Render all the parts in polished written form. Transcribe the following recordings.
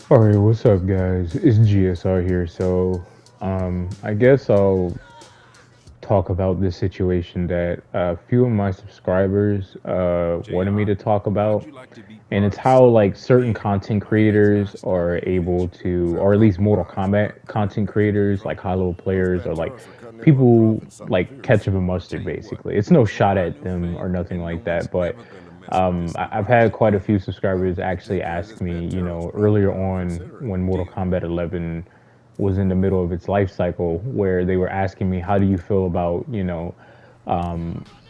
All right, what's up, guys? It's GSR here. I guess I'll talk about this situation that a few of my subscribers wanted me to talk about, and it's how like certain content creators are able to, or at least Mortal Kombat content creators, like high level players, or like people like ketchup and mustard. Basically, it's no shot at them or nothing like that, but I've had quite a few subscribers actually ask me, earlier on when Mortal Kombat 11 was in the middle of its life cycle, where they were asking me, how do you feel about,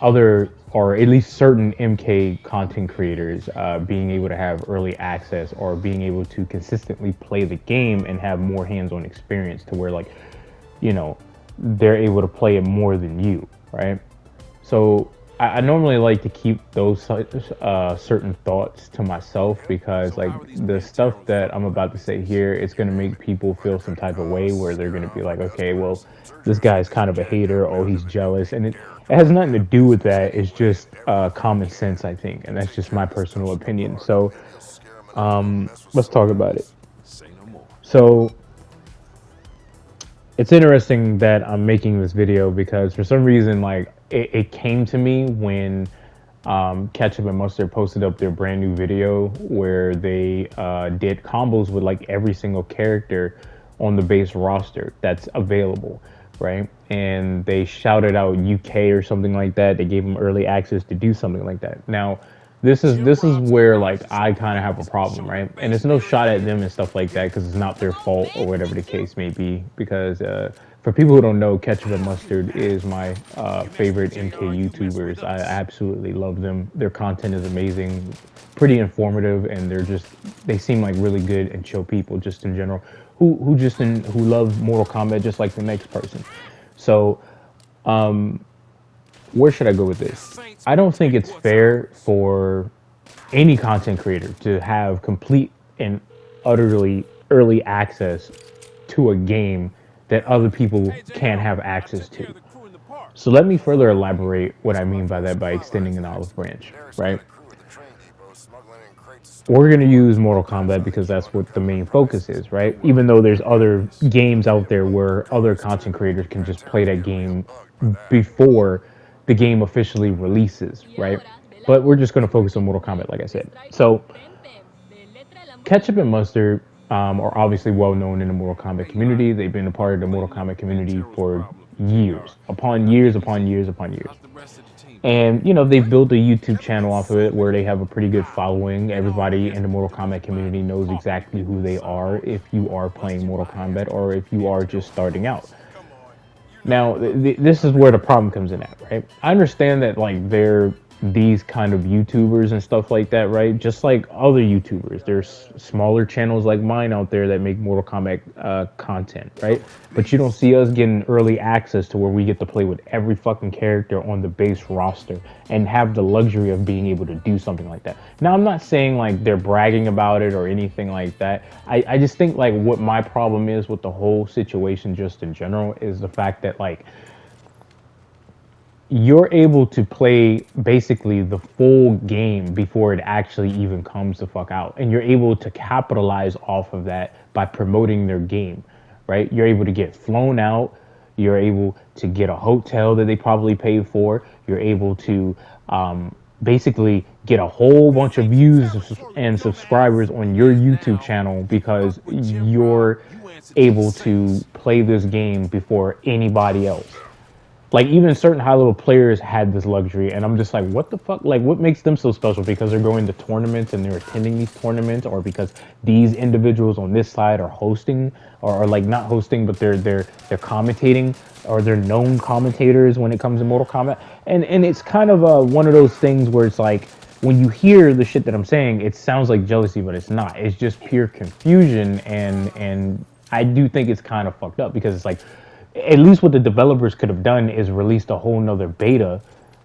other or at least certain MK content creators being able to have early access or being able to consistently play the game and have more hands-on experience to where like, you know, they're able to play it more than you, right? So I normally like to keep those certain thoughts to myself because like the stuff that I'm about to say here, it's gonna make people feel some type of way where they're gonna be like, okay, well, this guy's kind of a hater. Oh, he's jealous, and it has nothing to do with that. It's just common sense, I think, and that's just my personal opinion. So let's talk about it. So it's interesting that I'm making this video because for some reason, like it came to me when Ketchup and Mustard posted up their brand new video where they did combos with like every single character on the base roster that's available, right? And they shouted out UK or something like that. They gave them early access to do something like that. Now, this is where like I kind of have a problem, right? And it's no shot at them and stuff like that because it's not their fault or whatever the case may be. Because for people who don't know, Ketchup and Mustard is my favorite MK YouTubers. I absolutely love them. Their content is amazing, pretty informative, and they seem like really good and chill people just in general who love Mortal Kombat just like the next person. So where should I go with this? I don't think it's fair for any content creator to have complete and utterly early access to a game that other people can't have access to. So let me further elaborate what I mean by that by extending an olive branch, right? We're going to use Mortal Kombat because that's what the main focus is, right? Even though there's other games out there where other content creators can just play that game before the game officially releases, right? But we're just going to focus on Mortal Kombat, like I said. So, Ketchup and Mustard are obviously well known in the Mortal Kombat community. They've been a part of the Mortal Kombat community for years, upon years, upon years, upon years. And they've built a YouTube channel off of it where they have a pretty good following. Everybody in the Mortal Kombat community knows exactly who they are if you are playing Mortal Kombat or if you are just starting out. Now, this is where the problem comes in at, right? I understand that like they're these kind of YouTubers and stuff like that, right? Just like other YouTubers, there's smaller channels like mine out there that make Mortal Kombat content, right? But you don't see us getting early access to where we get to play with every fucking character on the base roster and have the luxury of being able to do something like that. Now, I'm not saying like they're bragging about it or anything like that. I just think like what my problem is with the whole situation just in general is the fact that like you're able to play basically the full game before it actually even comes the fuck out. And you're able to capitalize off of that by promoting their game, right? You're able to get flown out. You're able to get a hotel that they probably paid for. You're able to basically get a whole bunch of views and subscribers on your YouTube channel because you're able to play this game before anybody else. Like even certain high level players had this luxury, and I'm just like, what the fuck? Like, what makes them so special? Because they're going to tournaments and they're attending these tournaments, or because these individuals on this side are hosting, or are like not hosting, but they're commentating, or they're known commentators when it comes to Mortal Kombat. And it's kind of one of those things where it's like when you hear the shit that I'm saying, it sounds like jealousy, but it's not. It's just pure confusion, and I do think it's kind of fucked up because it's like at least what the developers could have done is released a whole nother beta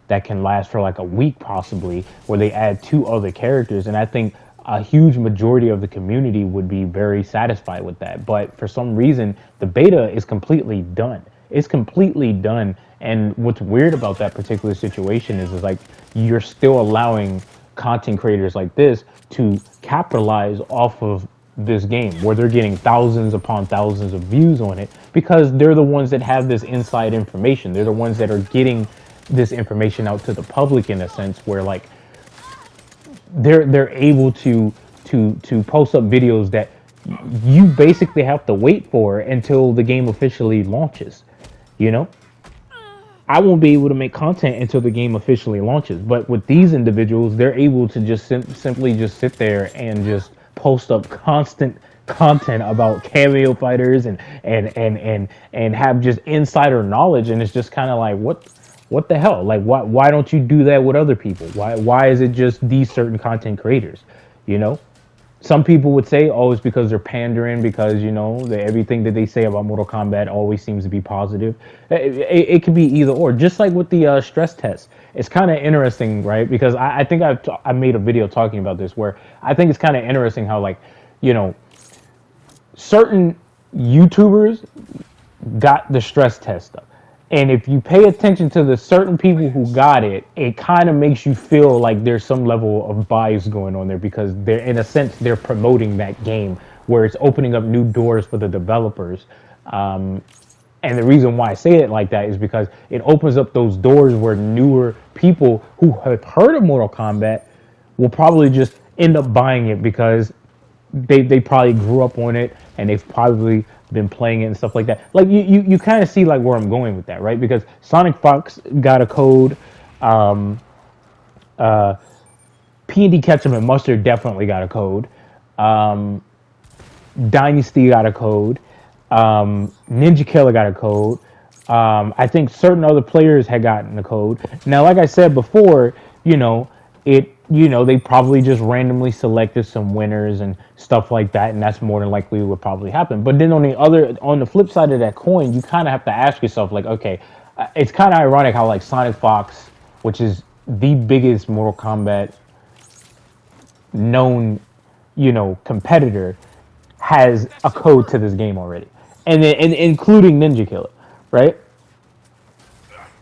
that can last for like a week possibly where they add two other characters, and I think a huge majority of the community would be very satisfied with that. But for some reason the beta is completely done. It's completely done, and what's weird about that particular situation is like you're still allowing content creators like this to capitalize off of this game, where they're getting thousands upon thousands of views on it, because they're the ones that have this inside information. They're the ones that are getting this information out to the public, in a sense, where like they're able to post up videos that you basically have to wait for until the game officially launches. You know, I won't be able to make content until the game officially launches. But with these individuals, they're able to just simply just sit there and just post up constant content about cameo fighters and have just insider knowledge. And it's just kind of like, what the hell? Like, why don't you do that with other people? Why is it just these certain content creators? You know, some people would say, oh, it's because they're pandering, because everything that they say about Mortal Kombat always seems to be positive. It could be either or. Just like with the stress test, it's kind of interesting, right? Because I think I made a video talking about this, where I think it's kind of interesting how, like, certain YouTubers got the stress test up. And if you pay attention to the certain people who got it, it kind of makes you feel like there's some level of bias going on there, because they're, in a sense, they're promoting that game, where it's opening up new doors for the developers. And the reason why I say it like that is because it opens up those doors where newer people who have heard of Mortal Kombat will probably just end up buying it, because they probably grew up on it, and they've probably been playing it and stuff like that. Like, you kind of see like where I'm going with that, right? Because Sonic Fox got a code, P&D Ketchup and Mustard definitely got a code, Dynasty got a code, Ninja Killer got a code. I think certain other players had gotten a code. Now, like I said before, they probably just randomly selected some winners and stuff like that, and that's more than likely what probably happened. But then on the flip side of that coin, you kind of have to ask yourself, like, okay, it's kind of ironic how, like, Sonic Fox, which is the biggest Mortal Kombat known, competitor, has a code to this game already, and including Ninja Killer, right?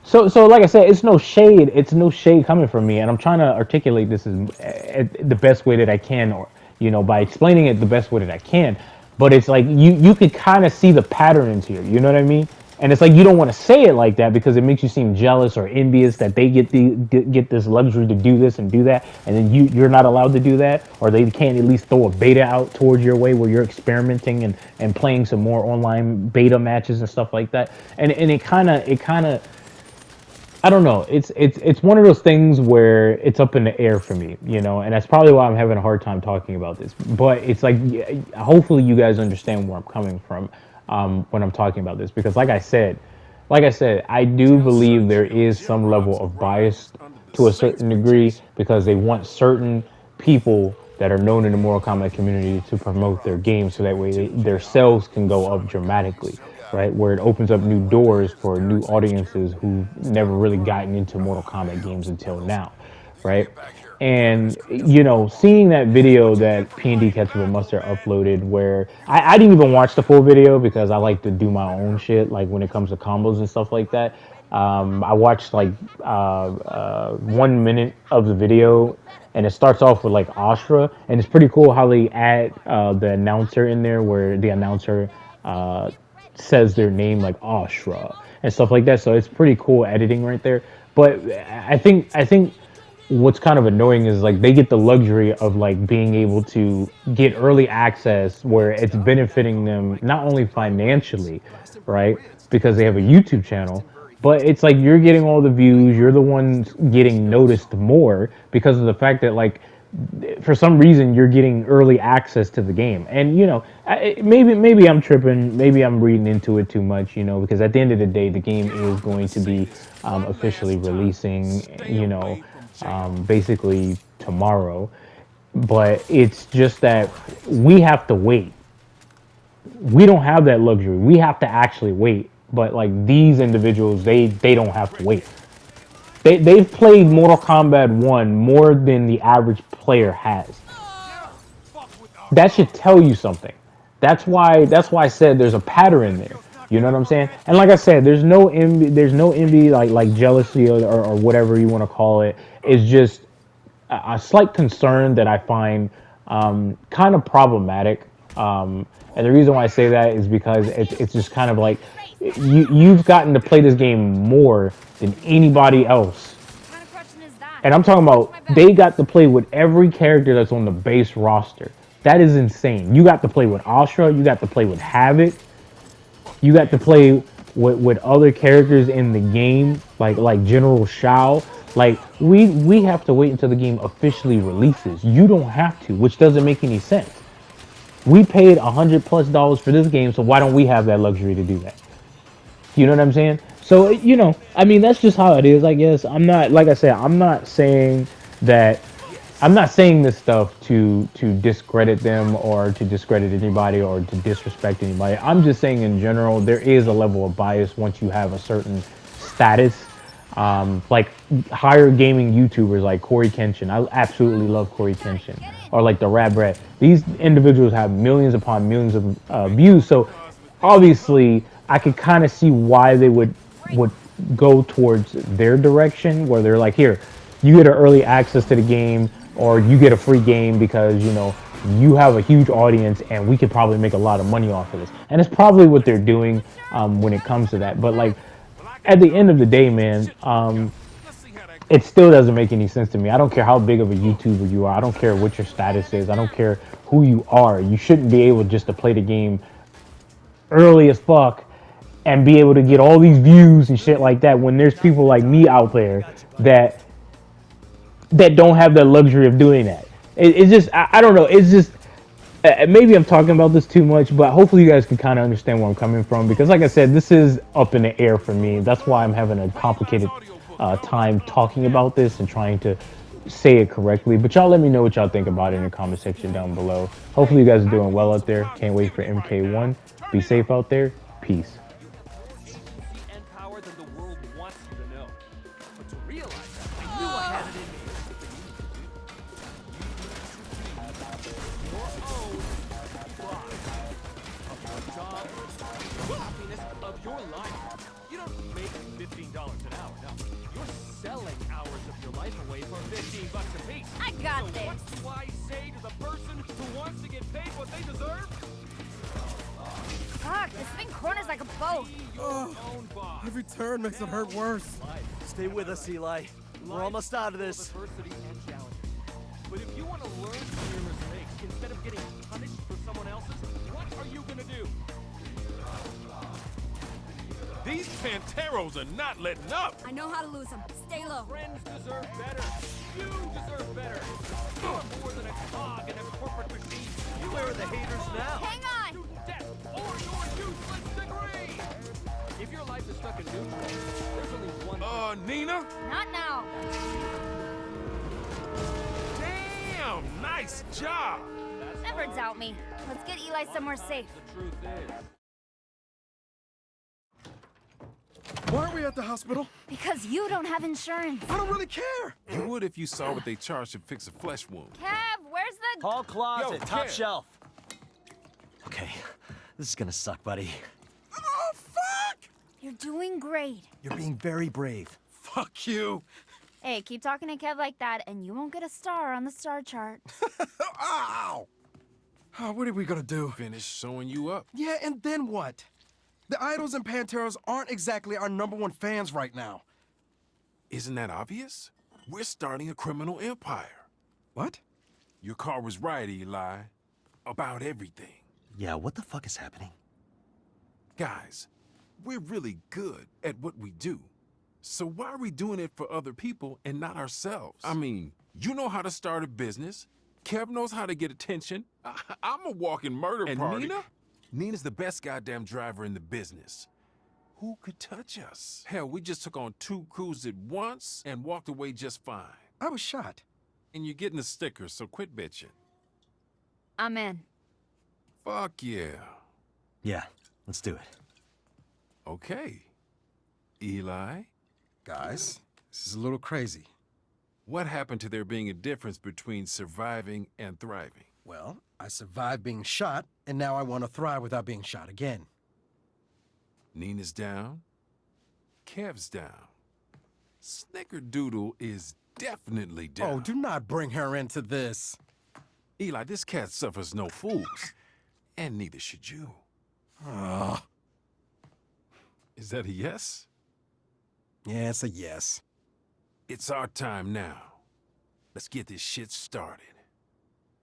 So like I said, it's no shade. It's no shade coming from me, and I'm trying to articulate this the best way that I can, or by explaining it the best way that I can. But it's like you could kind of see the patterns here. You know what I mean? And it's like you don't want to say it like that, because it makes you seem jealous or envious that they get this luxury to do this and do that, and then you're not allowed to do that, or they can't at least throw a beta out towards your way where you're experimenting and playing some more online beta matches and stuff like that. And it kind of I don't know. It's one of those things where it's up in the air for me, and that's probably why I'm having a hard time talking about this. But it's like, hopefully you guys understand where I'm coming from when I'm talking about this, because like I said, I do believe there is some level of bias to a certain degree, because they want certain people that are known in the Mortal Kombat community to promote their game, so that way their sales can go up dramatically. Right, where it opens up new doors for new audiences who've never really gotten into Mortal Kombat games until now, right? And seeing that video that P&D Ketchup and Mustard uploaded, where I didn't even watch the full video, because I like to do my own shit, like when it comes to combos and stuff like that. I watched like 1 minute of the video, and it starts off with like Astra, and it's pretty cool how they add the announcer in there, where the announcer says their name like Ashra and stuff like that. So it's pretty cool editing right there. But I think what's kind of annoying is, like, they get the luxury of like being able to get early access, where it's benefiting them not only financially, right, because they have a YouTube channel, but it's like you're getting all the views, you're the ones getting noticed more, because of the fact that, like, for some reason you're getting early access to the game. And maybe I'm tripping, maybe I'm reading into it too much, because at the end of the day, the game is going to be officially releasing, basically tomorrow. But it's just that we have to wait. We don't have that luxury. We have to actually wait. But like, these individuals, they don't have to wait. They've played Mortal Kombat 1 more than the average player has. That should tell you something. That's why I said there's a pattern there. You know what I'm saying? And like I said, there's no envy, like jealousy or whatever you want to call it. It's just a slight concern that I find kind of problematic, And the reason why I say that is because it's just kind of like you've gotten to play this game more than anybody else. What kind of question is that? And I'm talking Watch about my back. they got to play with every character that's on the base roster. That is insane. You got to play with Astra, you got to play with Havoc, you got to play with other characters in the game, like General Shao. Like we have to wait until the game officially releases. You don't have to, which doesn't make any sense. We paid $100+ for this game, so why don't we have that luxury to do that? You know what I'm saying? So I mean, that's just how it is. I guess I'm not, like I said, that. I'm not saying this stuff to discredit them or to discredit anybody or to disrespect anybody. I'm just saying in general there is a level of bias once you have a certain status. Like higher gaming YouTubers like Corey Kenshin. I absolutely love Corey Kenshin. Or like the Rad Brad. These individuals have millions upon millions of views. So obviously I could kind of see why they would go towards their direction where they're like, here, you get an early access to the game or you get a free game because you have a huge audience and we could probably make a lot of money off of this. And it's probably what they're doing when it comes to that. But like at the end of the day, man, it still doesn't make any sense to me. I don't care how big of a YouTuber you are. I don't care what your status is. I don't care who you are. You shouldn't be able just to play the game early as fuck and be able to get all these views and shit like that when there's people like me out there that don't have the luxury of doing that. It's just I don't know. It's just maybe I'm talking about this too much, but hopefully you guys can kind of understand where I'm coming from because, like I said, this is up in the air for me. That's why I'm having a complicated time talking about this and trying to say it correctly. But y'all let me know what y'all think about it in the comment section down below. Hopefully you guys are doing well out there. Can't wait for MK1. Be safe out there. Peace. And power than the world wants you to know. But to realize that, I knew I had it in me. Your own pride of your job, the happiness of your life. You don't make $15 an hour. No, you're selling hours of your life away for $15 a piece. I got So this. what do I say to the person who wants to get paid what they deserve? Fuck, this thing corners like a boat. Your own boss. Every turn makes it hurt worse. Stay with us, Eli. We're almost out of this. Adversity and challenges. But if you want to learn from your mistakes instead of getting punished for someone else's, what are you gonna do? These Panteros are not letting up. I know how to lose them. Stay low. Friends deserve better. You deserve better. You're more than a cog in a corporate machine. You Where are the haters now? Hang on. to death or your useless degree. If your life is stuck in neutral, there's only one. Nina? Not now. Damn, nice job. Never doubt me. Let's get Eli somewhere safe. The truth is. Why are we at the hospital? Because you don't have insurance. I don't really care. You would if you saw what they charge to fix a flesh wound. Kev, where's the... Hall closet, Yo, top Kev. shelf. Okay, this is gonna suck, buddy. Oh, fuck! You're doing great. You're being very brave. Fuck you. Hey, keep talking to Kev like that, and you won't get a star on the star chart. Ow! Oh, what are we gonna do? Finish sewing you up. Yeah, and then what? The Idols and Panteros aren't exactly our #1 fans right now. Isn't that obvious? We're starting a criminal empire. What? Your car was right, Eli. About everything. Yeah, what the fuck is happening? Guys, we're really good at what we do. So why are we doing it for other people and not ourselves? I mean, you know how to start a business. Kev knows how to get attention. I'm a walking murder party. Nina? Nina's the best goddamn driver in the business. Who could touch us? Hell, we just took on 2 crews at once and walked away just fine. I was shot. And you're getting a sticker, so quit bitching. I'm in. Fuck yeah. Yeah, let's do it. Okay. Eli, Guys, this is a little crazy. what happened to there being a difference between surviving and thriving? Well, I survived being shot, and now I want to thrive without being shot again. Nina's down. Kev's down. Snickerdoodle is definitely down. Oh, do not bring her into this. Eli, this cat suffers no fools. And neither should you. Ah, Is that a yes? yeah, it's a yes. It's our time now. Let's get this shit started.